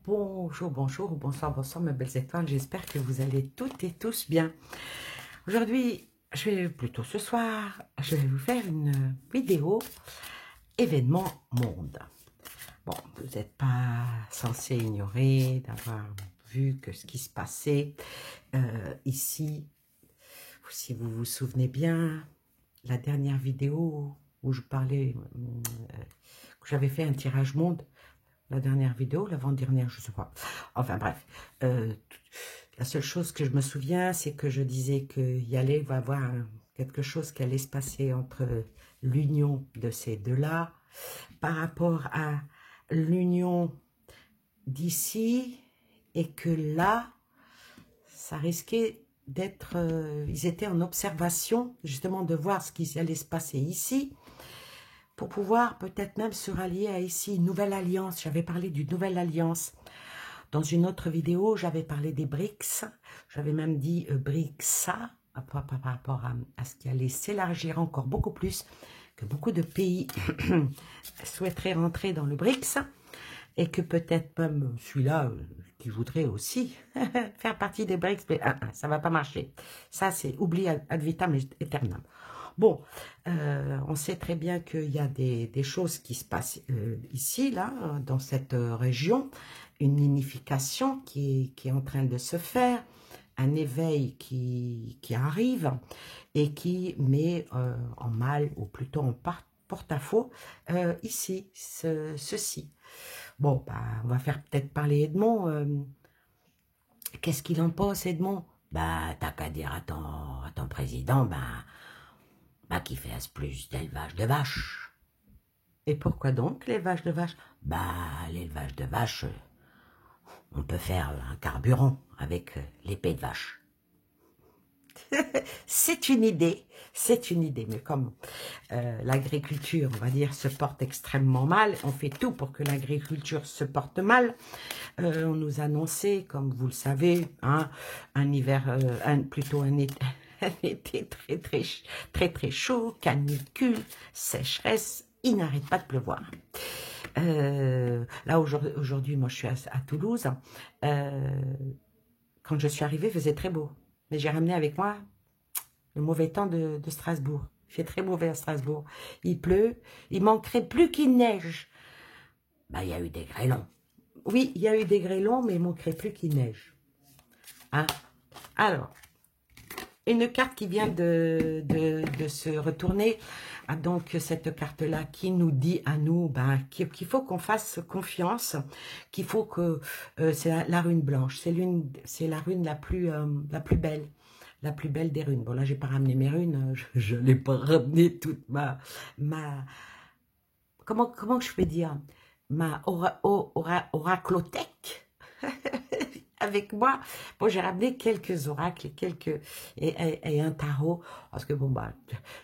Bonjour, bonjour, bonsoir, bonsoir mes belles étoiles, j'espère que vous allez toutes et tous bien. Aujourd'hui, plutôt ce soir, je vais vous faire une vidéo événement monde. Bon, vous n'êtes pas censé ignorer d'avoir vu que ce qui se passait ici, si vous vous souvenez bien, la dernière vidéo où je parlais, que j'avais fait un tirage monde, la dernière vidéo, l'avant-dernière, je ne sais pas. Enfin bref, la seule chose que je me souviens, c'est que je disais qu'il y allait va avoir quelque chose qui allait se passer entre l'union de ces deux-là par rapport à l'union d'ici et que là, ça risquait d'être... ils étaient en observation justement de voir ce qui allait se passer ici pour pouvoir peut-être même se rallier à ici, une nouvelle alliance. J'avais parlé d'une nouvelle alliance. Dans une autre vidéo, j'avais parlé des BRICS. J'avais même dit BRICSA, par rapport à ce qui allait s'élargir encore beaucoup plus, que beaucoup de pays souhaiteraient rentrer dans le BRICS, et que peut-être même celui-là, qui voudrait aussi faire partie des BRICS, mais ça ne va pas marcher. Ça, c'est oubli ad vitam aeternam. Bon, on sait très bien qu'il y a des choses qui se passent ici, là, dans cette région, une unification qui est en train de se faire, un éveil qui arrive et qui met en mal, ou plutôt en porte-à-faux, ici, ceci. Bon, bah, on va faire peut-être parler Edmond. Qu'est-ce qu'il en pense, Edmond? Bah, t'as qu'à dire à ton président, bah, qui fasse plus d'élevage de vaches. Et pourquoi donc l'élevage de vaches? Bah, l'élevage de vaches, on peut faire un carburant avec l'épée de vache. C'est une idée, mais comme l'agriculture, on va dire, se porte extrêmement mal, on fait tout pour que l'agriculture se porte mal. On nous a annoncé, comme vous le savez, hein, un hiver, plutôt un été, un été très chaud, canicule, sécheresse, il n'arrête pas de pleuvoir. Là, aujourd'hui, moi, je suis à Toulouse. Quand je suis arrivée, il faisait très beau. Mais j'ai ramené avec moi le mauvais temps de Strasbourg. Il fait très mauvais à Strasbourg. Il pleut. Il manquerait plus qu'il neige. Bah, il y a eu des grêlons. Oui, il y a eu des grêlons, mais il manquerait plus qu'il neige. Hein? Alors, une carte qui vient de se retourner. Ah, donc, cette carte-là qui nous dit à nous qu'il faut qu'on fasse confiance, qu'il faut que... c'est la rune blanche. C'est la rune la plus belle. La plus belle des runes. Bon, là, j'ai pas ramené mes runes. Je n'ai pas ramené toute ma comment je peux dire? Ma oraclothèque avec moi. Bon, j'ai ramené quelques oracles et un tarot, parce que bon, bah,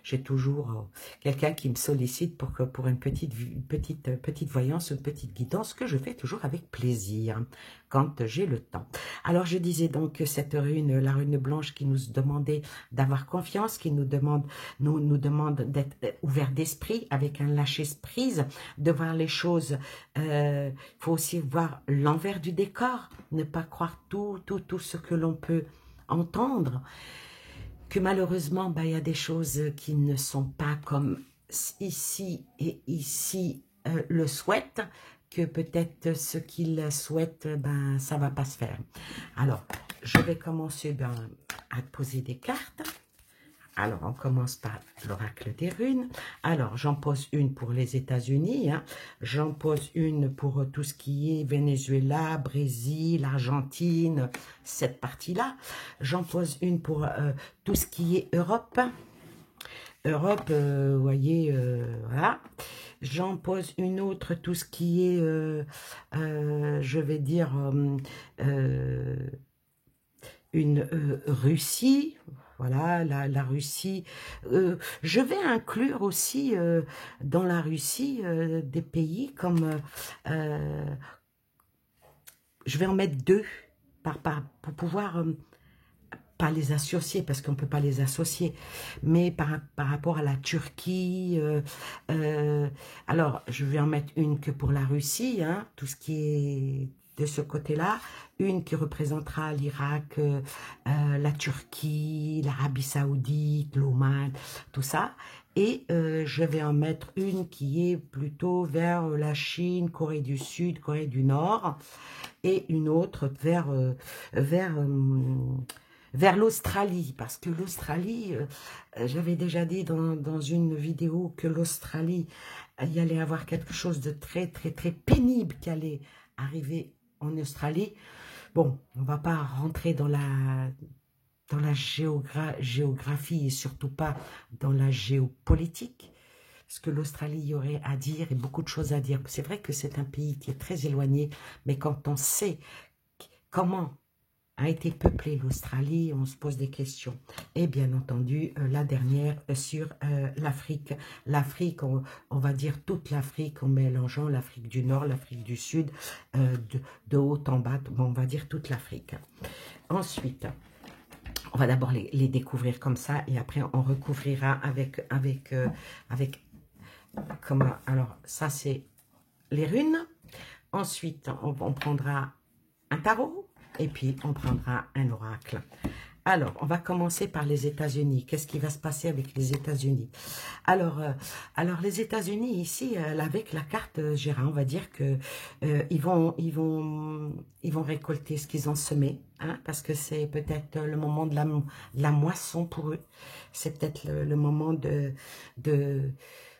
j'ai toujours quelqu'un qui me sollicite pour une petite voyance, une petite guidance, que je fais toujours avec plaisir, quand j'ai le temps. Alors, je disais donc que cette rune, la rune blanche, qui nous demandait d'avoir confiance, qui nous demande d'être ouvert d'esprit, avec un lâcher-prise, de voir les choses. Il faut aussi voir l'envers du décor, ne pas croire tout ce que l'on peut entendre, que malheureusement, il y a des choses qui ne sont pas comme ici et ici le souhaitent, que peut-être ce qu'ils souhaitent, ça va pas se faire. Alors, je vais commencer à poser des cartes. Alors, on commence par l'oracle des runes. Alors, j'en pose une pour les États-Unis. Hein. J'en pose une pour tout ce qui est Venezuela, Brésil, Argentine, cette partie-là. J'en pose une pour tout ce qui est Europe. Europe, vous voyez, voilà. J'en pose une autre, tout ce qui est, je vais dire, une Russie. Voilà, la Russie. Je vais inclure aussi dans la Russie des pays comme... je vais en mettre deux pour pouvoir... pas les associer, parce qu'on ne peut pas les associer, mais par rapport à la Turquie. Alors, je vais en mettre une que pour la Russie, hein, tout ce qui est de ce côté-là, une qui représentera l'Irak, la Turquie, l'Arabie Saoudite, l'Oman, tout ça. Et je vais en mettre une qui est plutôt vers la Chine, Corée du Sud, Corée du Nord, et une autre vers l'Australie, parce que l'Australie, j'avais déjà dit dans une vidéo que l'Australie, il y allait avoir quelque chose de très, très, très pénible qui allait arriver en Australie. Bon, on ne va pas rentrer dans la géographie et surtout pas dans la géopolitique, parce que l'Australie y aurait à dire et beaucoup de choses à dire. C'est vrai que c'est un pays qui est très éloigné, mais quand on sait comment a été peuplée l'Australie, on se pose des questions. Et bien entendu, la dernière sur l'Afrique. L'Afrique, on va dire toute l'Afrique en mélangeant l'Afrique du Nord, l'Afrique du Sud, de haut en bas, bon, on va dire toute l'Afrique. Ensuite, on va d'abord les découvrir comme ça et après on recouvrira avec comment, alors ça c'est les runes. Ensuite, on prendra un tarot. Et puis, on prendra un oracle. Alors, on va commencer par les États-Unis. Qu'est-ce qui va se passer avec les États-Unis? Alors, les États-Unis, ici, avec la carte Gérard, on va dire que ils vont récolter ce qu'ils ont semé, hein, parce que c'est peut-être le moment de la moisson pour eux. C'est peut-être le moment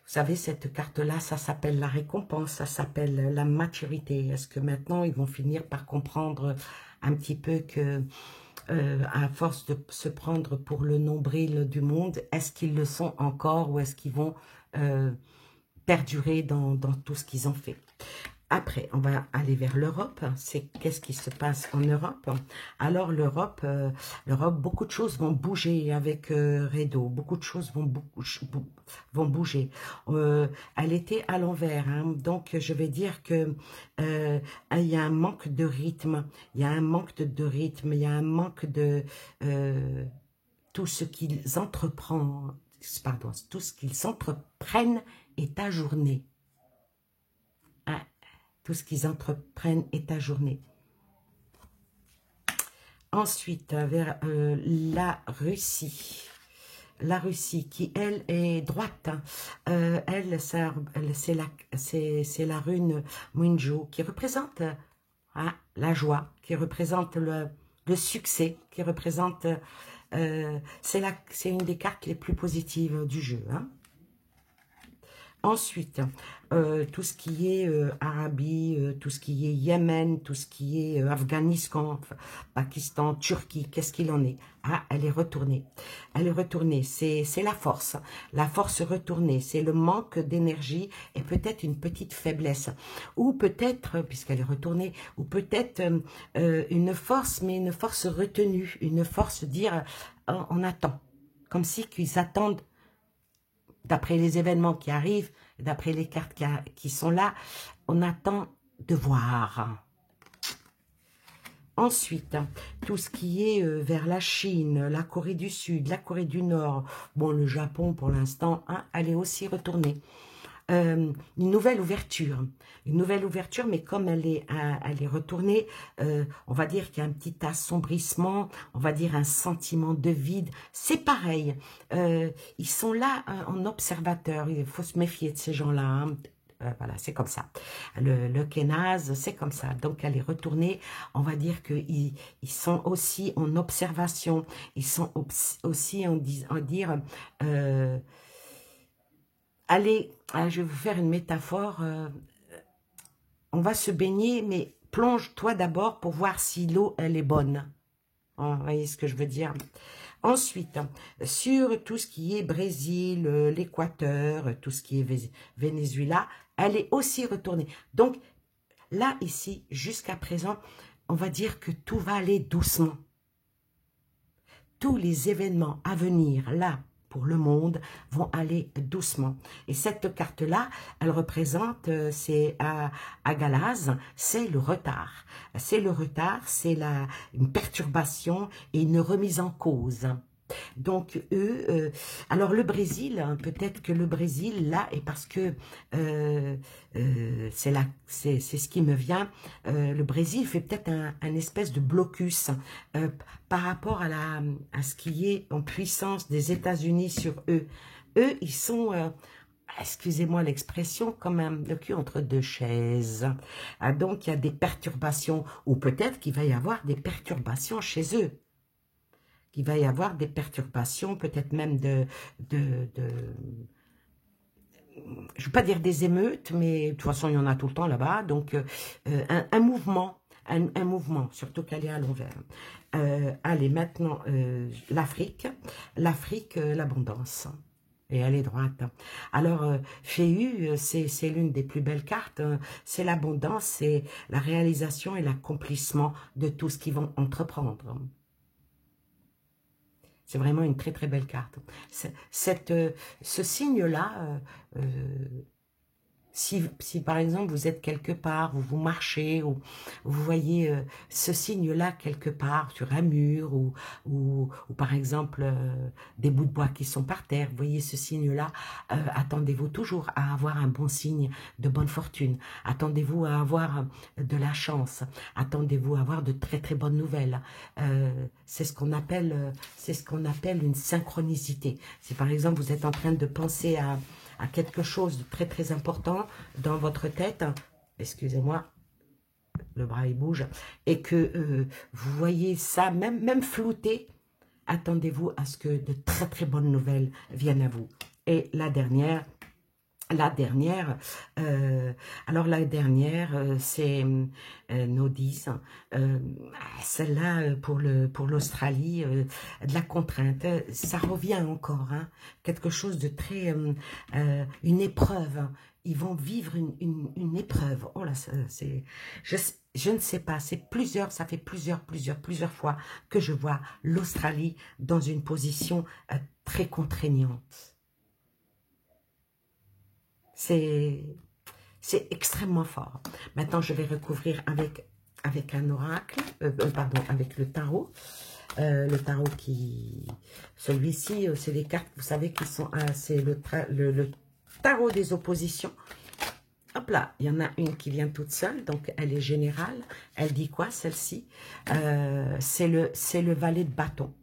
vous savez, cette carte-là, ça s'appelle la récompense, ça s'appelle la maturité. Est-ce que maintenant, ils vont finir par comprendre un petit peu que, à force de se prendre pour le nombril du monde, est-ce qu'ils le sont encore ou est-ce qu'ils vont perdurer dans tout ce qu'ils ont fait? Après, on va aller vers l'Europe. C'est qu'est-ce qui se passe en Europe? Alors l'Europe, beaucoup de choses vont bouger avec Redo. Beaucoup de choses vont bouger. Elle était à l'envers, hein, donc je vais dire que il y a un manque de rythme. Il y a un manque de rythme. Il y a un manque de tout ce qu'ils entreprennent. Pardon, tout ce qu'ils entreprennent est ajourné. Hein? Tout ce qu'ils entreprennent est ajourné. Ensuite, vers la Russie. La Russie, qui, elle, est droite. Hein. Elle, c'est la rune Munjo, qui représente la joie, qui représente le succès, qui représente... c'est une des cartes les plus positives du jeu. Hein. Ensuite, tout ce qui est Arabie, tout ce qui est Yémen, tout ce qui est Afghanistan, Pakistan, Turquie, qu'est-ce qu'il en est? Ah, elle est retournée. Elle est retournée, c'est la force retournée, c'est le manque d'énergie et peut-être une petite faiblesse. Ou peut-être, puisqu'elle est retournée, ou peut-être une force, mais une force retenue, une force dire on attend, comme si qu'ils attendent. D'après les événements qui arrivent, d'après les cartes qui sont là, on attend de voir. Ensuite, tout ce qui est vers la Chine, la Corée du Sud, la Corée du Nord, bon, le Japon pour l'instant, hein, elle est aussi retournée. Une nouvelle ouverture, mais comme elle est retournée, on va dire qu'il y a un petit assombrissement, on va dire un sentiment de vide. C'est pareil, ils sont là en observateur, il faut se méfier de ces gens-là, hein. Voilà, c'est comme ça. Le Kénaz, c'est comme ça. Donc, elle est retournée. On va dire qu'ils sont aussi en observation. Ils sont aussi en dire... allez, je vais vous faire une métaphore. On va se baigner, mais plonge-toi d'abord pour voir si l'eau, elle est bonne. Vous voyez ce que je veux dire? Ensuite, sur tout ce qui est Brésil, l'Équateur, tout ce qui est Venezuela, elle est aussi retournée. Donc, là, ici, jusqu'à présent, on va dire que tout va aller doucement. Tous les événements à venir, là, pour le monde, vont aller doucement. Et cette carte-là, elle représente, c'est à Galaz, c'est le retard. C'est le retard, c'est une perturbation et une remise en cause. Donc, eux, alors le Brésil, hein, peut-être que le Brésil, là, et parce que c'est ce qui me vient, le Brésil fait peut-être un espèce de blocus euh, par rapport à ce qui est en puissance des États-Unis sur eux. Eux, ils sont, excusez-moi l'expression, comme le cul entre deux chaises. Ah, donc, il y a des perturbations, ou peut-être qu'il va y avoir des perturbations chez eux. Il va y avoir des perturbations, peut-être même je ne veux pas dire des émeutes, mais de toute façon, il y en a tout le temps là-bas. Donc, un mouvement, un mouvement, surtout qu'elle est à l'envers. Allez, maintenant, l'Afrique, l'abondance. Et elle est droite. Alors, Féu, c'est l'une des plus belles cartes. Hein. C'est l'abondance, c'est la réalisation et l'accomplissement de tout ce qu'ils vont entreprendre. C'est vraiment une très très belle carte. Ce signe-là, si par exemple vous êtes quelque part, ou vous marchez, ou vous voyez ce signe-là quelque part sur un mur, ou par exemple des bouts de bois qui sont par terre, vous voyez ce signe-là, attendez-vous toujours à avoir un bon signe de bonne fortune, attendez-vous à avoir de la chance, attendez-vous à avoir de très très bonnes nouvelles. C'est ce qu'on appelle une synchronicité. Si par exemple vous êtes en train de penser à quelque chose de très très important dans votre tête, excusez-moi, le bras il bouge, et que vous voyez ça, même flouté, attendez-vous à ce que de très très bonnes nouvelles viennent à vous. Et la dernière, c'est Nodis. Celle-là, pour l'Australie, de la contrainte, ça revient encore, hein, quelque chose de très, une épreuve. Hein. Ils vont vivre une épreuve. Oh là, je ne sais pas, ça fait plusieurs fois que je vois l'Australie dans une position très contraignante. C'est extrêmement fort. Maintenant, je vais recouvrir avec un oracle, pardon, avec le tarot. Le tarot celui-ci, c'est les cartes, vous savez, qui sont, c'est le tarot des oppositions. Hop là, il y en a une qui vient toute seule, donc elle est générale. Elle dit quoi, celle-ci? C'est le valet de bâton.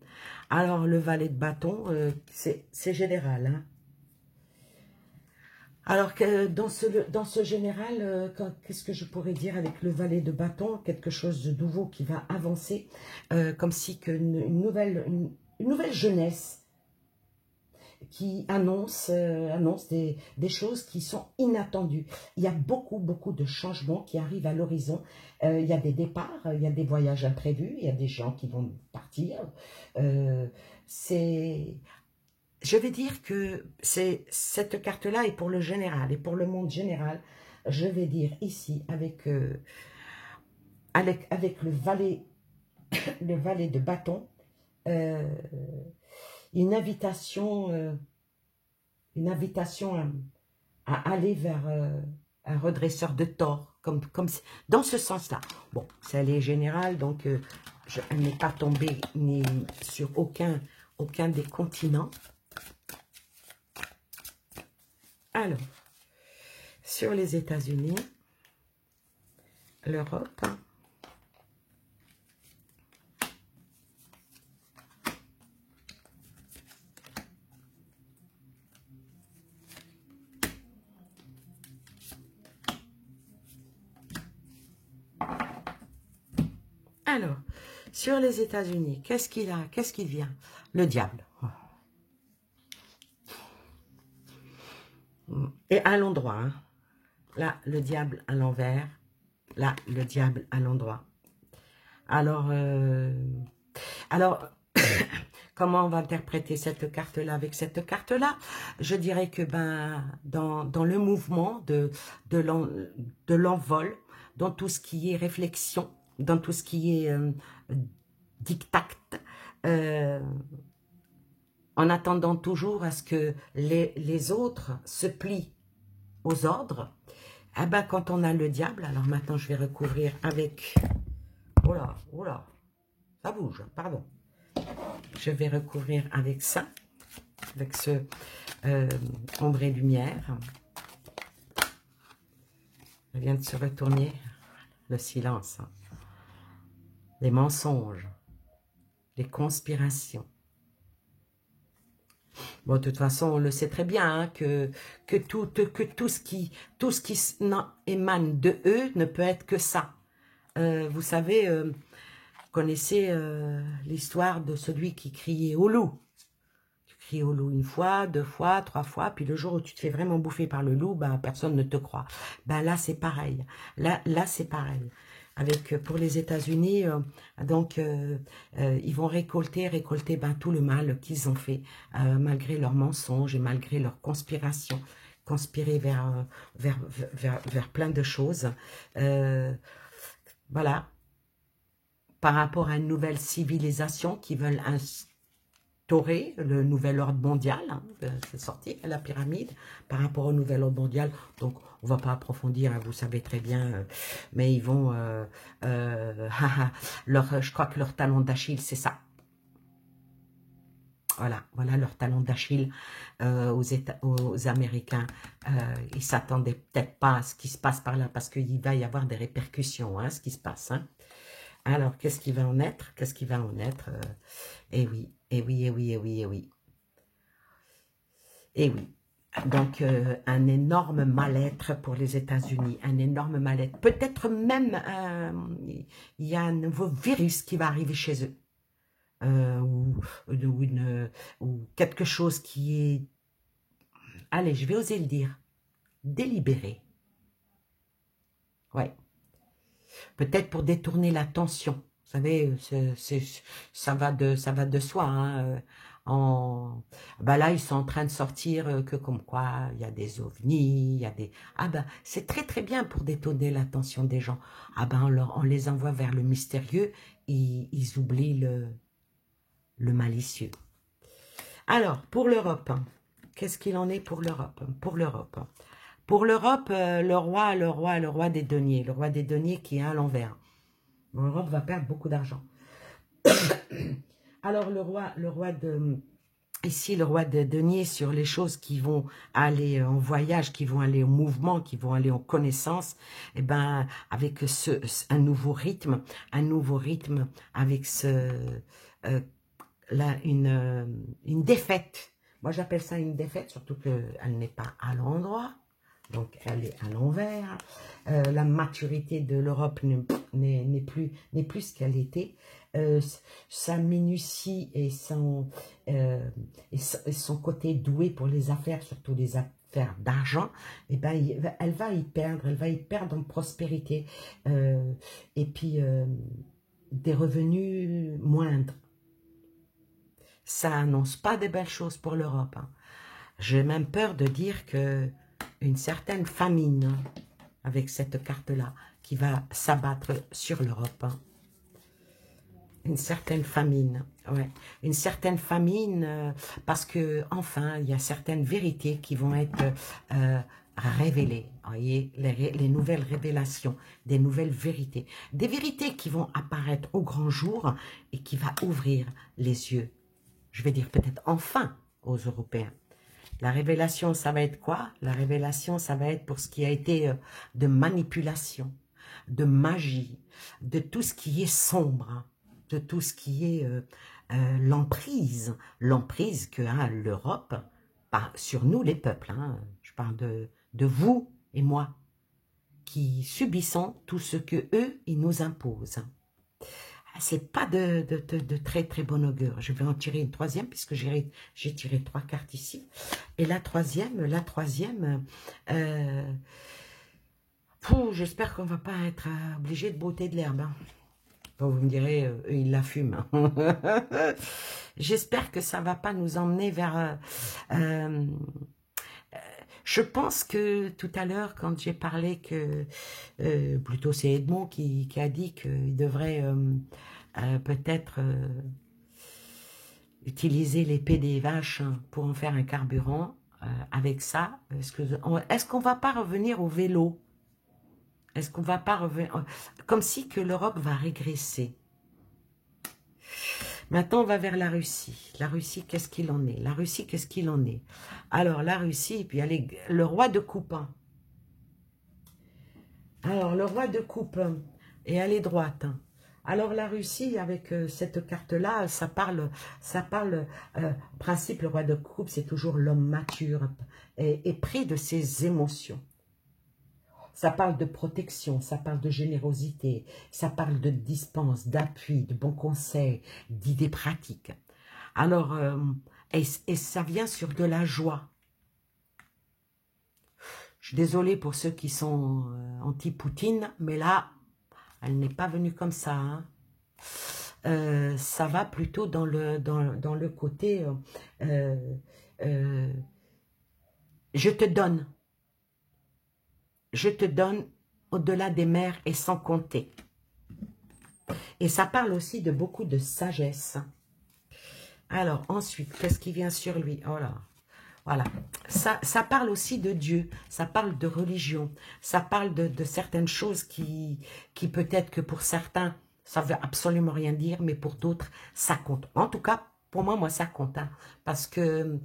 Alors, le valet de bâton, c'est général, hein. Alors, que dans ce général, qu'est-ce que je pourrais dire avec le valet de bâton? Quelque chose de nouveau qui va avancer, comme si une nouvelle jeunesse qui annonce des choses qui sont inattendues. Il y a beaucoup de changements qui arrivent à l'horizon. Il y a des départs, il y a des voyages imprévus, il y a des gens qui vont partir. Je vais dire que cette carte-là est pour le général et pour le monde général. Je vais dire ici avec le valet de bâton, une invitation à aller vers un redresseur de tort, comme dans ce sens-là. Bon, ça est général, donc elle n'est pas tombée ni sur aucun des continents. Alors, sur les États-Unis, l'Europe, alors, sur les États-Unis, qu'est-ce qu'il a? Qu'est-ce qui vient? Le diable. Et à l'endroit, hein. Là, le diable à l'envers. Là, le diable à l'endroit. Alors, comment on va interpréter cette carte-là avec cette carte-là? Je dirais que dans le mouvement de l'envol, dans tout ce qui est réflexion, dans tout ce qui est dictat, en attendant toujours à ce que les autres se plient aux ordres, eh ben, quand on a le diable, alors maintenant je vais recouvrir avec... Oh là, ça bouge, pardon. je vais recouvrir avec ça, avec ce ombre et lumière. Je viens de se retourner, le silence, hein. Les mensonges, les conspirations. Bon, de toute façon, on le sait très bien, hein, que tout ce qui émane de eux ne peut être que ça. Vous savez, vous connaissez l'histoire de celui qui criait au loup. Tu cries au loup une fois, deux fois, trois fois, puis le jour où tu te fais vraiment bouffer par le loup, ben, personne ne te croit. Ben, là, c'est pareil. Là c'est pareil. Avec, pour les États-Unis, ils vont récolter ben, tout le mal qu'ils ont fait, malgré leurs mensonges et malgré leurs conspirations, conspirer vers plein de choses. Voilà, par rapport à une nouvelle civilisation qui veulent instaurer le nouvel ordre mondial, hein, c'est sorti, la pyramide, par rapport au nouvel ordre mondial. Donc, on ne va pas approfondir, hein, vous savez très bien, mais ils vont, je crois que leur talon d'Achille, c'est ça. Voilà leur talon d'Achille aux Américains. Ils ne s'attendaient peut-être pas à ce qui se passe par là, parce qu'il va y avoir des répercussions, hein, ce qui se passe. Hein. Alors, qu'est-ce qui va en être? Qu'est-ce qui va en être? Eh oui, eh oui, eh oui, eh oui, eh oui. Eh oui. Donc, un énorme mal-être pour les États-Unis, un énorme mal-être. Peut-être même, il y a un nouveau virus qui va arriver chez eux. Ou quelque chose qui est, allez, je vais oser le dire, délibéré. Ouais. Peut-être pour détourner l'attention. Vous savez, ça va de soi. Hein. Ben là, ils sont en train de sortir que comme quoi, il y a des ovnis, il y a des... Ah ben, c'est très très bien pour détourner l'attention des gens. Ah ben, on les envoie vers le mystérieux, ils oublient le malicieux. Alors, pour l'Europe, qu'est-ce qu'il en est pour l'Europe? Pour l'Europe, le roi des deniers. Le roi des deniers qui est à l'envers. L'Europe va perdre beaucoup d'argent. Alors, ici, le roi de deniers sur les choses qui vont aller en voyage, qui vont aller en mouvement, qui vont aller en connaissance, et ben, avec un nouveau rythme avec une défaite. Moi, j'appelle ça une défaite, surtout qu'elle n'est pas à l'endroit. Donc, elle est à l'envers. La maturité de l'Europe n'est plus ce qu'elle était. Sa minutie et son côté doué pour les affaires, surtout les affaires d'argent, eh ben, elle va y perdre en prospérité. Et puis, des revenus moindres. Ça annonce pas de belles choses pour l'Europe. Hein. J'ai même peur de dire que une certaine famine, avec cette carte-là, qui va s'abattre sur l'Europe. Hein. Une certaine famine, ouais. Une certaine famine, parce que, enfin, il y a certaines vérités qui vont être révélées. Vous voyez, les nouvelles révélations, des nouvelles vérités. Des vérités qui vont apparaître au grand jour et qui va ouvrir les yeux. Je vais dire peut-être enfin aux Européens. La révélation, ça va être quoi? La révélation, ça va être pour ce qui a été de manipulation, de magie, de tout ce qui est sombre, de tout ce qui est l'emprise que a l'Europe sur nous les peuples. Hein, je parle de vous et moi, qui subissons tout ce que eux, ils nous imposent. C'est pas de très très bon augure. Je vais en tirer une troisième puisque j'ai tiré 3 cartes ici. Et la troisième, j'espère qu'on va pas être obligé de botter de l'herbe. Hein. Bon, vous me direz, eux, ils la fument. J'espère que ça va pas nous emmener vers... je pense que tout à l'heure, quand j'ai parlé que... plutôt c'est Edmond qui a dit qu'il devrait peut-être utiliser l'épée des vaches pour en faire un carburant. Avec ça, est-ce qu'on va pas revenir au vélo? Est-ce qu'on va pas revenir... Comme si que l'Europe va régresser. Maintenant, on va vers la Russie. La Russie, qu'est-ce qu'il en est? La Russie, qu'est-ce qu'il en est? Alors, la Russie, et puis il y a le roi de coupe. Hein. Alors, le roi de coupe, et elle est droite. Hein. Alors, la Russie, avec cette carte-là, principe, le roi de coupe, c'est toujours l'homme mature et pris de ses émotions. Ça parle de protection, ça parle de générosité, ça parle de dispense, d'appui, de bons conseils, d'idées pratiques. Alors, et ça vient sur de la joie. Je suis désolée pour ceux qui sont anti-Poutine, mais là, elle n'est pas venue comme ça. Hein. Ça va plutôt dans le côté je te donne au-delà des mers et sans compter. Et ça parle aussi de beaucoup de sagesse. Alors, ensuite, qu'est-ce qui vient sur lui? Oh là, voilà. Ça parle aussi de Dieu, ça parle de religion, ça parle de certaines choses qui peut-être que pour certains, ça ne veut absolument rien dire, mais pour d'autres, ça compte. En tout cas, pour moi, ça compte. Hein, parce que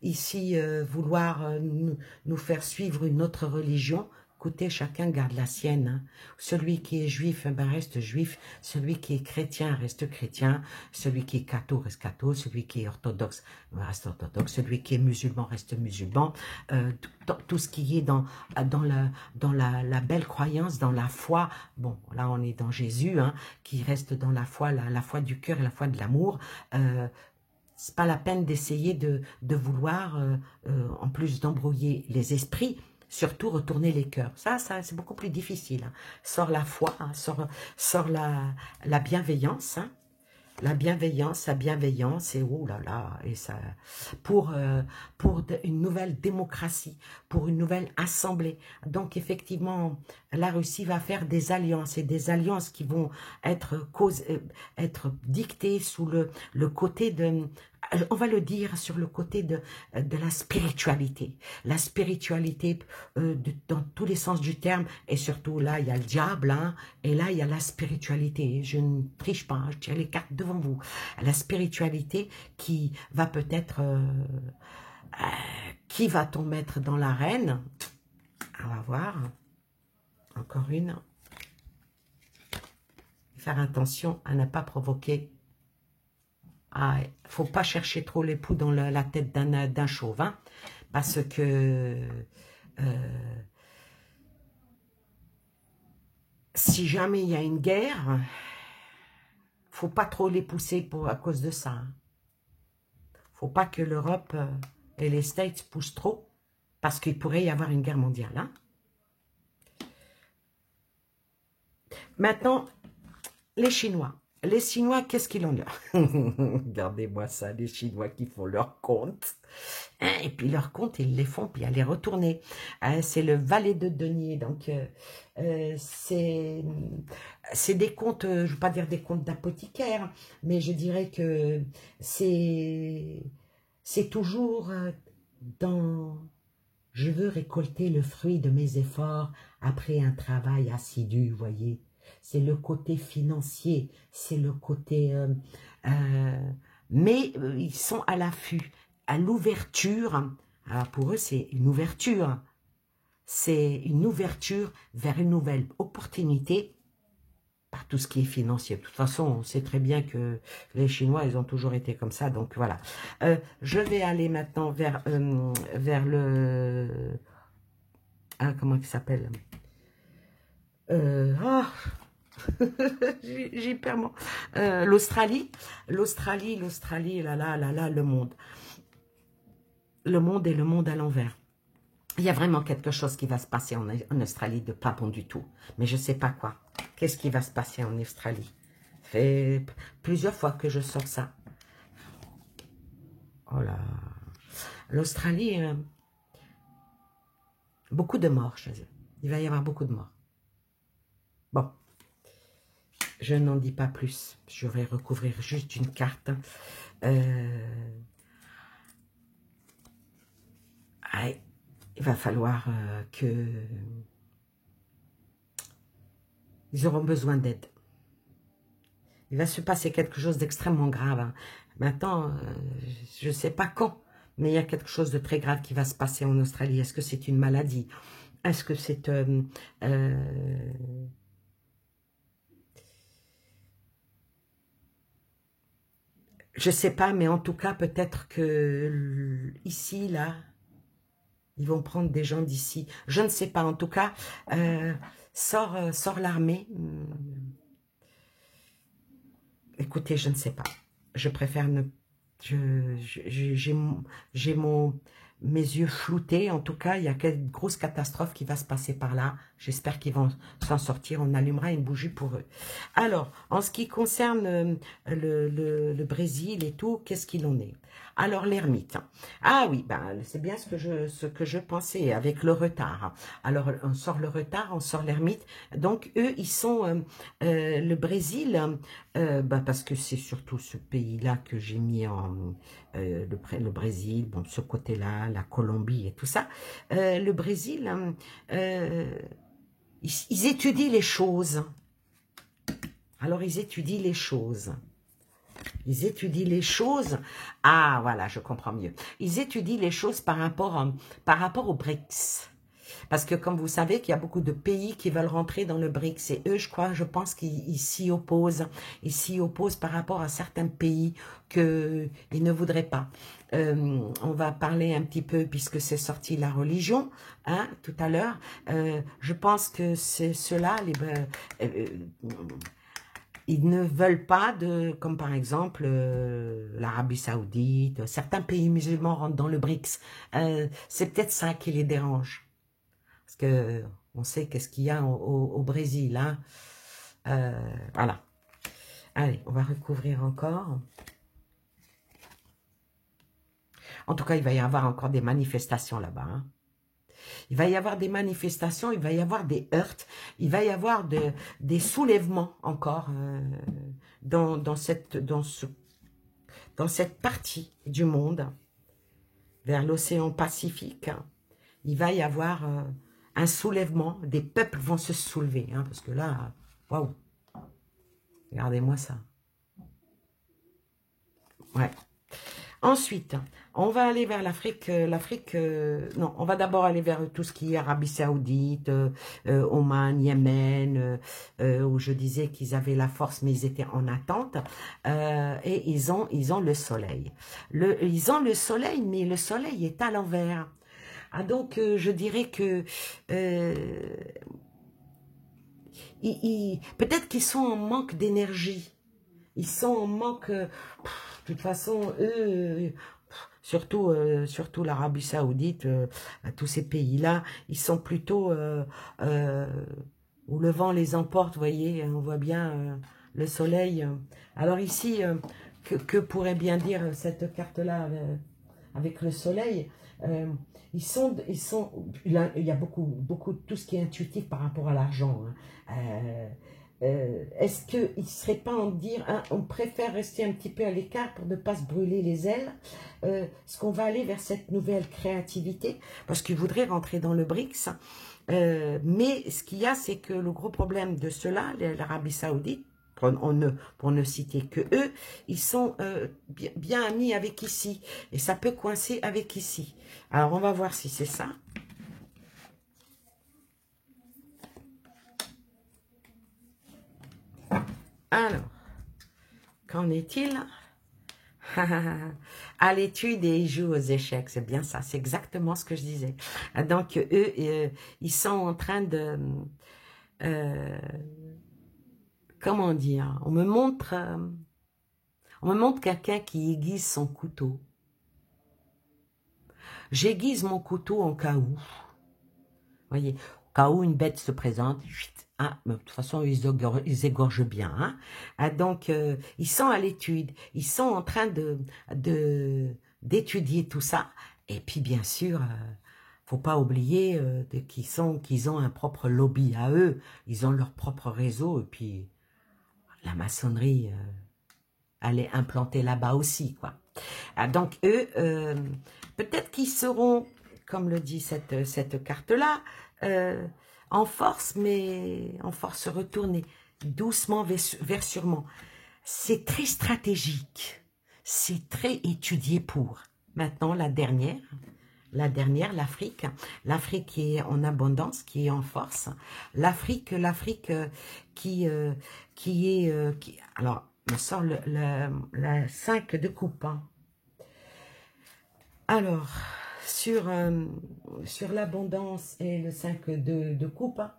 ici, vouloir nous faire suivre une autre religion, écoutez, chacun garde la sienne. Hein. Celui qui est juif, ben reste juif. Celui qui est chrétien reste chrétien. Celui qui est catho reste catho. Celui qui est orthodoxe reste orthodoxe. Celui qui est musulman reste musulman. Tout ce qui est dans la belle croyance, dans la foi. Bon, là on est dans Jésus, hein, qui reste dans la foi du cœur et la foi de l'amour. C'est pas la peine d'essayer de vouloir, en plus d'embrouiller les esprits, surtout retourner les cœurs. Ça c'est beaucoup plus difficile. Hein. Sort la foi, hein, sort la bienveillance. Hein. La bienveillance, et oh là là, et ça, pour une nouvelle démocratie, pour une nouvelle assemblée. Donc effectivement, la Russie va faire des alliances, et des alliances qui vont être dictées sous le côté de, on va le dire, sur le côté de la spiritualité. La spiritualité dans tous les sens du terme, et surtout là, il y a le diable, hein, et là, il y a la spiritualité. Je ne triche pas, hein, je tire les cartes devant vous. La spiritualité qui va peut-être... qui va-t-on mettre dans l'arène? On va voir. Encore une. Faire attention à ne pas provoquer. Ah, faut pas chercher trop l'époux dans la tête d'un chauve, hein, parce que si jamais il y a une guerre, faut pas trop les pousser à cause de ça. Hein. Faut pas que l'Europe et les States poussent trop, parce qu'il pourrait y avoir une guerre mondiale. Hein. Maintenant, les Chinois. Les Chinois, qu'est-ce qu'ils ont leur? Regardez-moi ça, les Chinois qui font leur compte. Et puis leur compte, ils les font, puis à les retourner. C'est le valet de denier. Donc, c'est des comptes, je ne veux pas dire des comptes d'apothicaire, mais je dirais que c'est toujours dans... Je veux récolter le fruit de mes efforts après un travail assidu, vous voyez. C'est le côté financier, c'est le côté... mais ils sont à l'affût, à l'ouverture. Alors pour eux, c'est une ouverture. C'est une ouverture vers une nouvelle opportunité, par tout ce qui est financier. De toute façon, on sait très bien que les Chinois, ils ont toujours été comme ça. Donc voilà. Je vais aller maintenant vers le... Ah, comment il s'appelle? J'ai perdu mon... L'Australie, là, le monde. Le monde et le monde à l'envers. Il y a vraiment quelque chose qui va se passer en Australie de pas bon du tout. Mais je ne sais pas quoi. Qu'est-ce qui va se passer en Australie? Ça fait plusieurs fois que je sors ça. Oh là. L'Australie, beaucoup de morts chez eux. Il va y avoir beaucoup de morts. Bon. Je n'en dis pas plus. Je vais recouvrir juste une carte. Il va falloir que... Ils auront besoin d'aide. Il va se passer quelque chose d'extrêmement grave. Hein. Maintenant, je ne sais pas quand, mais il y a quelque chose de très grave qui va se passer en Australie. Est-ce que c'est une maladie? Est-ce que c'est... je ne sais pas, mais en tout cas, peut-être que ici, là, ils vont prendre des gens d'ici. Je ne sais pas, en tout cas, sort l'armée. Écoutez, je ne sais pas. Je préfère ne... J'ai mes yeux floutés. En tout cas, il y a une grosse catastrophe qui va se passer par là. J'espère qu'ils vont s'en sortir. On allumera une bougie pour eux. Alors, en ce qui concerne le Brésil et tout, qu'est-ce qu'il en est? Alors, l'ermite. Ah oui, ben, c'est bien ce que je pensais avec le retard. Alors, on sort le retard, on sort l'ermite. Donc, eux, ils sont... le Brésil, parce que c'est surtout ce pays-là que j'ai mis en... le Brésil, bon, ce côté-là, la Colombie et tout ça. Le Brésil, ils étudient les choses. Alors, ils étudient les choses. Ils étudient les choses. Ah, voilà, je comprends mieux. Ils étudient les choses par rapport aux BRICS. Parce que comme vous savez qu'il y a beaucoup de pays qui veulent rentrer dans le BRICS et eux, je pense qu'ils s'y opposent. Ils s'y opposent par rapport à certains pays qu'ils ne voudraient pas. On va parler un petit peu, puisque c'est sorti la religion, hein, tout à l'heure. Je pense que c'est ceux-là, ils ne veulent pas comme par exemple l'Arabie Saoudite, certains pays musulmans rentrent dans le BRICS. C'est peut-être ça qui les dérange. Parce que on sait qu'est-ce qu'il y a au Brésil. Hein. Voilà. Allez, on va recouvrir encore. En tout cas, il va y avoir encore des manifestations là-bas. Hein. Il va y avoir des manifestations, il va y avoir des heurts, il va y avoir des soulèvements encore dans cette partie du monde, vers l'océan Pacifique. Il va y avoir un soulèvement, des peuples vont se soulever, hein, parce que là, waouh, regardez-moi ça. Ouais. Ensuite, on va aller vers l'Afrique. Non, on va d'abord aller vers tout ce qui est Arabie Saoudite, Oman, Yémen, où je disais qu'ils avaient la force, mais ils étaient en attente. Et ils ont le soleil. Ils ont le soleil, mais le soleil est à l'envers. Ah, donc, je dirais que peut-être qu'ils sont en manque d'énergie. Ils sont en manque... de toute façon, eux, surtout l'Arabie Saoudite, tous ces pays-là, ils sont plutôt où le vent les emporte, vous voyez, on voit bien le soleil. Alors ici, que pourrait bien dire cette carte-là avec le soleil? Il y a beaucoup de tout ce qui est intuitif par rapport à l'argent. Hein. Est-ce qu'il ne serait pas en dire, hein, on préfère rester un petit peu à l'écart pour ne pas se brûler les ailes? Est-ce qu'on va aller vers cette nouvelle créativité? Parce qu'ils voudraient rentrer dans le BRICS. Mais ce qu'il y a, c'est que le gros problème de cela, l'Arabie Saoudite, pour ne citer que eux, ils sont bien amis avec ici. Et ça peut coincer avec ici. Alors, on va voir si c'est ça. Alors, qu'en est-il? À l'étude et ils jouent aux échecs, c'est bien ça, c'est exactement ce que je disais. Donc, eux, ils sont en train de... comment dire? On me montre quelqu'un qui aiguise son couteau. J'aiguise mon couteau en cas où. Voyez, au cas où une bête se présente, hein, mais de toute façon, ils égorgent bien. Hein. Ah, donc, ils sont à l'étude. Ils sont en train d'étudier tout ça. Et puis, bien sûr, faut pas oublier qu'ils ont un propre lobby à eux. Ils ont leur propre réseau. Et puis, la maçonnerie, elle est implantée là-bas aussi, quoi. Ah, donc, eux, peut-être qu'ils seront, comme le dit cette carte-là, en force, mais en force retournée, doucement vers sûrement. c'est très stratégique, c'est très étudié pour. Maintenant, l'Afrique, l'Afrique qui est en abondance, qui est en force, l'Afrique alors, me sort la 5 de coupe, hein. Alors, sur l'abondance et le 5 de coupe, hein.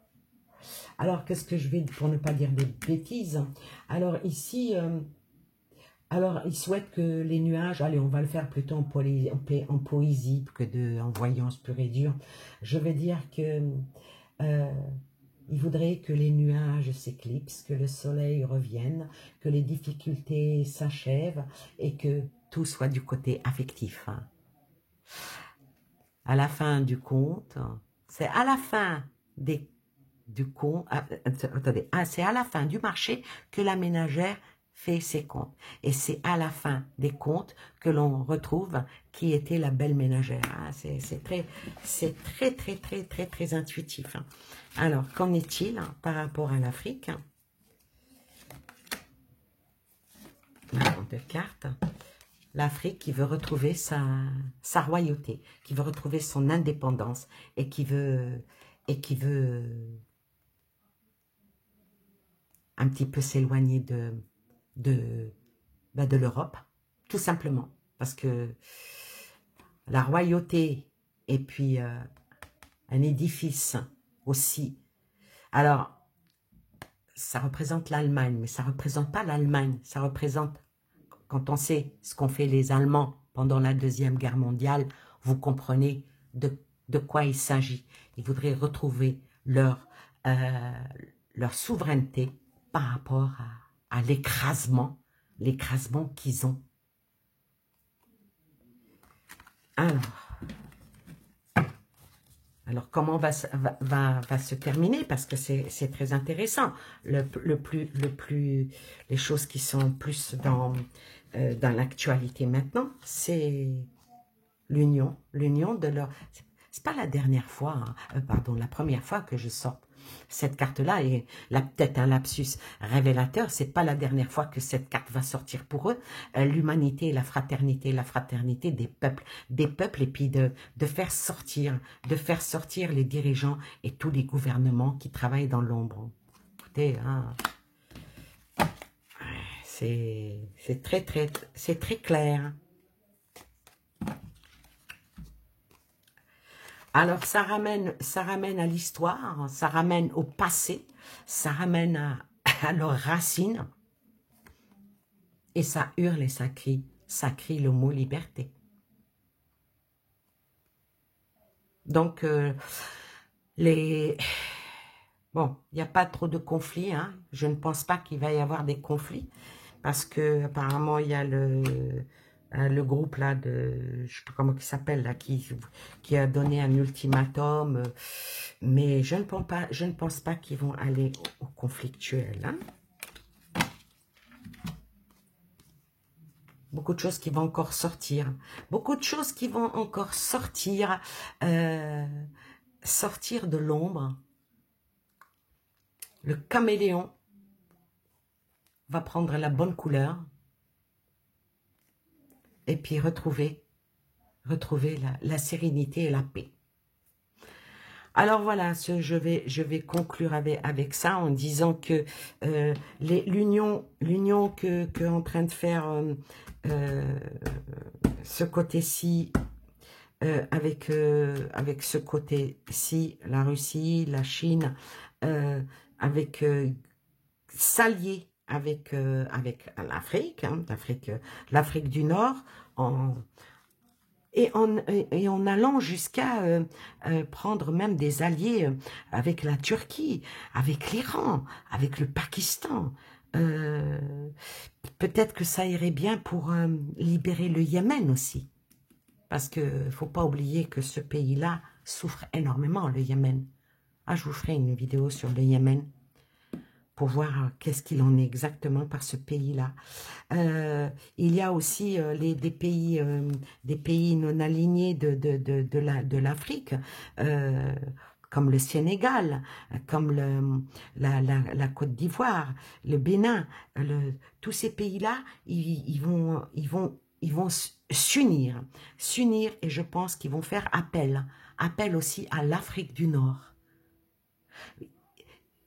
Alors, qu'est-ce que je vais, pour ne pas dire des bêtises, alors ici, alors, il souhaite que les nuages, allez, on va le faire plutôt en poésie que en voyance pure et dure. Je vais dire que il voudrait que les nuages s'éclipsent, que le soleil revienne, que les difficultés s'achèvent et que tout soit du côté affectif, hein. À la fin du conte, c'est à la fin du conte, attendez, c'est à la fin du marché que la ménagère fait ses comptes. Et c'est à la fin des comptes que l'on retrouve qui était la belle ménagère. Ah, c'est très intuitif, hein. Alors, qu'en est-il par rapport à l'Afrique? La de cartes. L'Afrique qui veut retrouver sa royauté, qui veut retrouver son indépendance et qui veut un petit peu s'éloigner de l'Europe, tout simplement. Parce que la royauté et puis un édifice aussi. Alors, ça représente l'Allemagne, mais ça ne représente pas l'Allemagne, ça représente, quand on sait ce qu'ont fait les Allemands pendant la Deuxième Guerre mondiale, vous comprenez de quoi il s'agit. Ils voudraient retrouver leur souveraineté par rapport à l'écrasement qu'ils ont. Alors, comment va se terminer? Parce que c'est très intéressant. Les choses qui sont plus dans l'actualité maintenant, c'est l'union de leur... C'est pas la dernière fois, hein, pardon, la première fois que je sors cette carte-là, et peut-être un lapsus révélateur, c'est pas la dernière fois que cette carte va sortir pour eux. L'humanité, la fraternité des peuples, et puis de faire sortir les dirigeants et tous les gouvernements qui travaillent dans l'ombre. Écoutez, hein, c'est très clair. Alors, ça ramène à l'histoire, ça ramène au passé, ça ramène à leurs racines. Et ça hurle et ça crie le mot liberté. Donc, bon, il n'y a pas trop de conflits, hein. Je ne pense pas qu'il va y avoir des conflits, parce que apparemment il y a le groupe là je ne sais pas comment il s'appelle là, qui a donné un ultimatum, mais je ne pense pas qu'ils vont aller au conflictuel, hein. Beaucoup de choses qui vont encore sortir, beaucoup de choses qui vont encore sortir, sortir de l'ombre. Le caméléon va prendre la bonne couleur et puis retrouver la sérénité et la paix. Alors voilà, je vais conclure avec ça en disant que l'union que est en train de faire ce côté-ci, avec ce côté-ci, la Russie, la Chine, avec s'allier avec l'Afrique, hein, l'Afrique du Nord, et en allant jusqu'à prendre même des alliés avec la Turquie, avec l'Iran, avec le Pakistan. Peut-être que ça irait bien pour libérer le Yémen aussi. Parce qu'il ne faut pas oublier que ce pays-là souffre énormément, le Yémen. Ah, je vous ferai une vidéo sur le Yémen pour voir qu'est-ce qu'il en est exactement par ce pays-là. Il y a aussi des pays non alignés de l'Afrique, comme le Sénégal, comme la Côte d'Ivoire, le Bénin, tous ces pays-là, ils vont s'unir, et je pense qu'ils vont faire appel aussi à l'Afrique du Nord.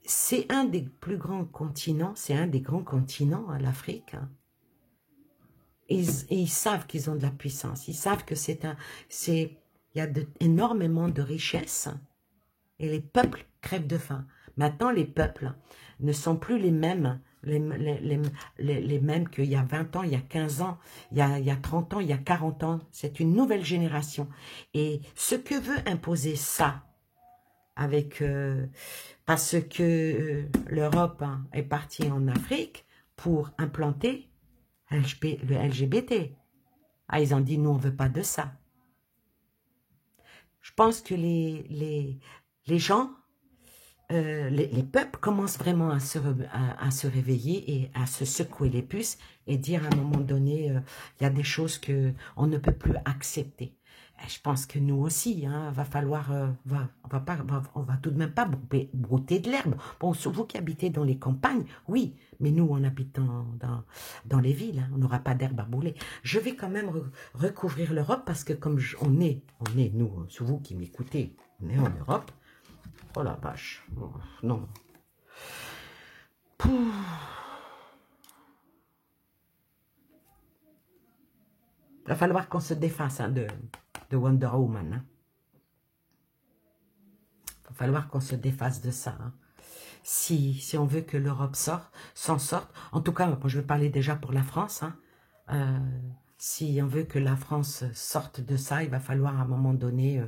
C'est un des plus grands continents, c'est un des grands continents, l'Afrique. Et ils savent qu'ils ont de la puissance, ils savent que il y a énormément de richesses et les peuples crèvent de faim. Maintenant, les peuples ne sont plus les mêmes, les mêmes qu'il y a 20 ans, il y a 15 ans, il y a 30 ans, il y a 40 ans. C'est une nouvelle génération. Et ce que veut imposer ça, parce que l'Europe est partie en Afrique pour implanter le LGBT. Ah, ils ont dit, nous, on ne veut pas de ça. Je pense que les gens, les peuples commencent vraiment à se réveiller et à se secouer les puces et dire à un moment donné, il y a des choses qu'on ne peut plus accepter. Et je pense que nous aussi, hein, va falloir, on va tout de même pas brouter de l'herbe. Bon, vous qui habitez dans les campagnes, oui, mais nous, on habite dans les villes, hein, on n'aura pas d'herbe à brûler. Je vais quand même recouvrir l'Europe parce que comme on est, nous, vous qui m'écoutez, on est en Europe. Oh la vache, oh, non. Pouh. Il va falloir qu'on se défasse hein, de Wonder Woman. Hein. Il va falloir qu'on se défasse de ça. Hein. Si on veut que l'Europe s'en sorte, en tout cas, moi, je vais parler déjà pour la France. Hein. Si on veut que la France sorte de ça, il va falloir à un moment donné,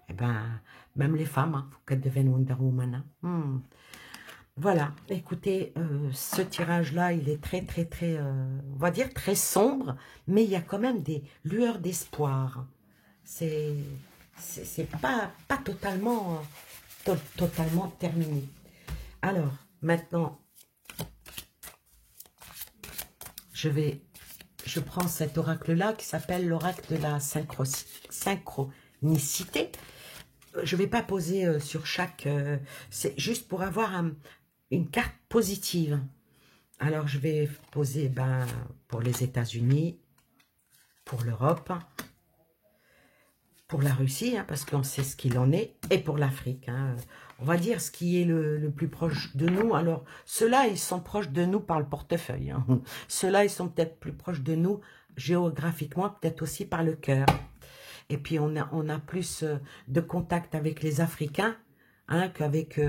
eh ben, même les femmes, hein, faut qu'elles deviennent Wonder Woman. Hein. Voilà, écoutez, ce tirage-là, il est très, on va dire très sombre, mais il y a quand même des lueurs d'espoir. C'est pas totalement, totalement terminé. Alors, maintenant, je prends cet oracle-là qui s'appelle l'oracle de la synchronicité. Je ne vais pas poser sur chaque... c'est juste pour avoir une carte positive. Alors, je vais poser pour les États-Unis, pour l'Europe, pour la Russie, hein, parce qu'on sait ce qu'il en est, et pour l'Afrique. Hein. On va dire ce qui est le plus proche de nous. Alors, ceux-là, ils sont proches de nous par le portefeuille. Hein. Ceux-là, ils sont peut-être plus proches de nous géographiquement, peut-être aussi par le cœur. Et puis, on a plus de contact avec les Africains hein, qu'avec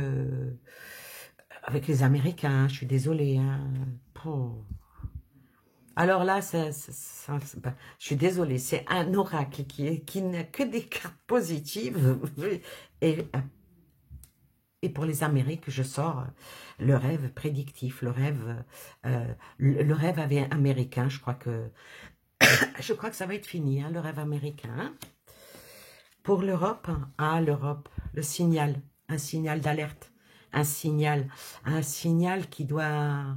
avec les Américains. Hein. Je suis désolée. Hein. Alors là, je suis désolée, c'est un oracle qui n'a que des cartes positives. Et pour les Amériques, je sors le rêve prédictif, le rêve américain. Je crois que ça va être fini, hein, le rêve américain. Hein. Pour l'Europe, l'Europe, le signal, un signal d'alerte, un signal qui doit...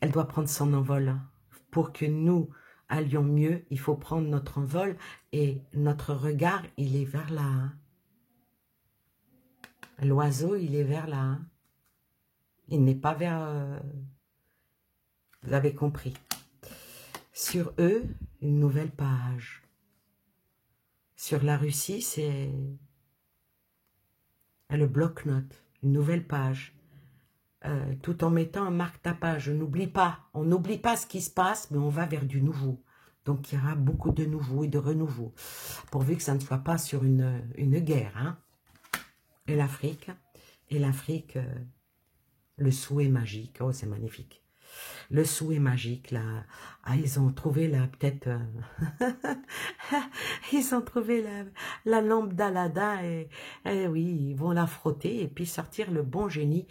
Elle doit prendre son envol. Pour que nous allions mieux, il faut prendre notre envol et notre regard, il est vers là. Hein. L'oiseau, il est vers là. Hein. Il n'est pas vers... Vous avez compris. Sur eux, une nouvelle page. Sur la Russie, c'est le bloc-notes, une nouvelle page. Tout en mettant un marque-tapage. On n'oublie pas ce qui se passe, mais on va vers du nouveau. Donc, il y aura beaucoup de nouveau et de renouveau, pourvu que ça ne soit pas sur une guerre. Hein. Et l'Afrique, le souhait magique. Oh, c'est magnifique. Le souhait magique, là. Ah, ils ont trouvé là, peut-être... ils ont trouvé la lampe d'Aladin et oui, ils vont la frotter et puis sortir le bon génie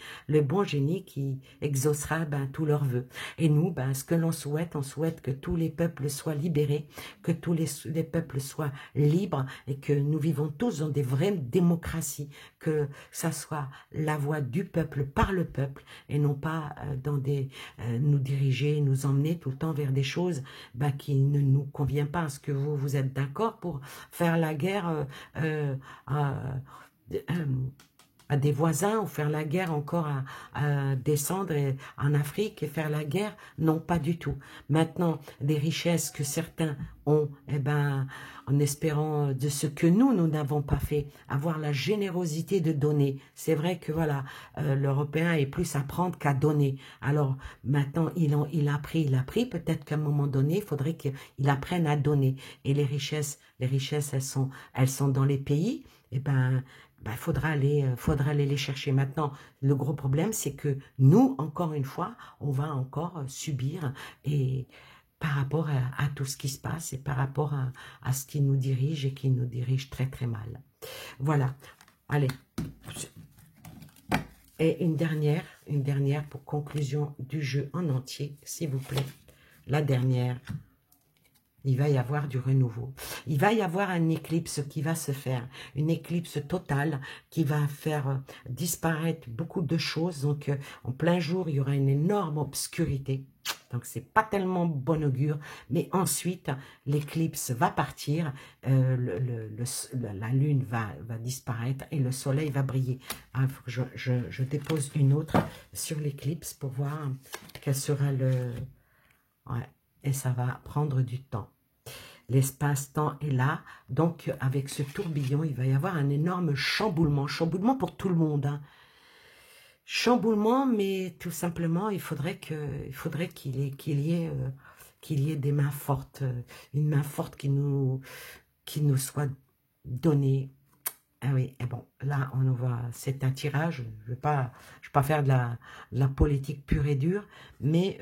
qui exaucera tous leurs vœux. Et nous, ce que l'on souhaite, on souhaite que tous les peuples soient libérés, que tous les peuples soient libres et que nous vivons tous dans des vraies démocraties, que ça soit la voix du peuple par le peuple et non pas dans des... nous diriger, nous emmener tout le temps vers des choses qui ne nous conviennent pas. Est-ce que vous êtes d'accord pour faire la guerre à, à des voisins ou faire la guerre encore à descendre en Afrique et faire la guerre? Non, pas du tout. Maintenant, des richesses que certains ont, en espérant de ce que nous n'avons pas fait, avoir la générosité de donner. C'est vrai que voilà, l'Européen est plus à prendre qu'à donner. Alors maintenant, il a pris. Peut-être qu'à un moment donné, il faudrait qu'il apprenne à donner. Et les richesses, elles sont dans les pays. Faudra aller les chercher. Maintenant, le gros problème, c'est que nous, encore une fois, on va encore subir et par rapport à tout ce qui se passe et par rapport à ce qui nous dirige et qui nous dirige très très mal. Voilà, allez. Et une dernière pour conclusion du jeu en entier, s'il vous plaît. La dernière. Il va y avoir du renouveau. Il va y avoir un éclipse qui va se faire. Une éclipse totale qui va faire disparaître beaucoup de choses. Donc, en plein jour, il y aura une énorme obscurité. Donc, c'est pas tellement bon augure. Mais ensuite, l'éclipse va partir. La lune va disparaître et le soleil va briller. Ah, faut que je dépose une autre sur l'éclipse pour voir quel sera le... Ouais. Et ça va prendre du temps. L'espace-temps est là. Donc, avec ce tourbillon, il va y avoir un énorme chamboulement. Chamboulement pour tout le monde. Hein. Chamboulement, mais tout simplement, il faudrait qu'il y ait des mains fortes. Une main forte qui nous soit donnée. Ah oui, et bon, là, on va, c'est un tirage. Je vais pas faire de la politique pure et dure, mais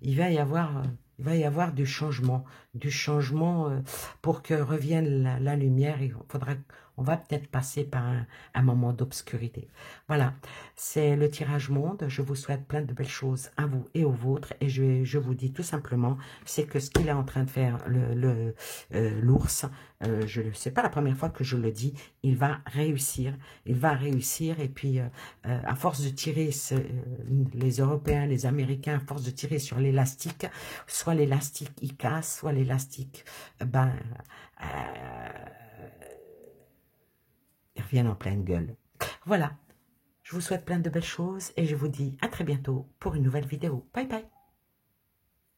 il va y avoir du changement pour que revienne la lumière. On va peut-être passer par un moment d'obscurité. Voilà, c'est le tirage monde. Je vous souhaite plein de belles choses à vous et aux vôtres. Et je vous dis tout simplement, c'est que ce qu'il est en train de faire, l'ours, c'est pas la première fois que je le dis, il va réussir. Il va réussir et puis à force de tirer, les Européens, les Américains, à force de tirer sur l'élastique, soit l'élastique il casse, soit l'élastique, ils reviennent en pleine gueule. Voilà, je vous souhaite plein de belles choses et je vous dis à très bientôt pour une nouvelle vidéo. Bye bye.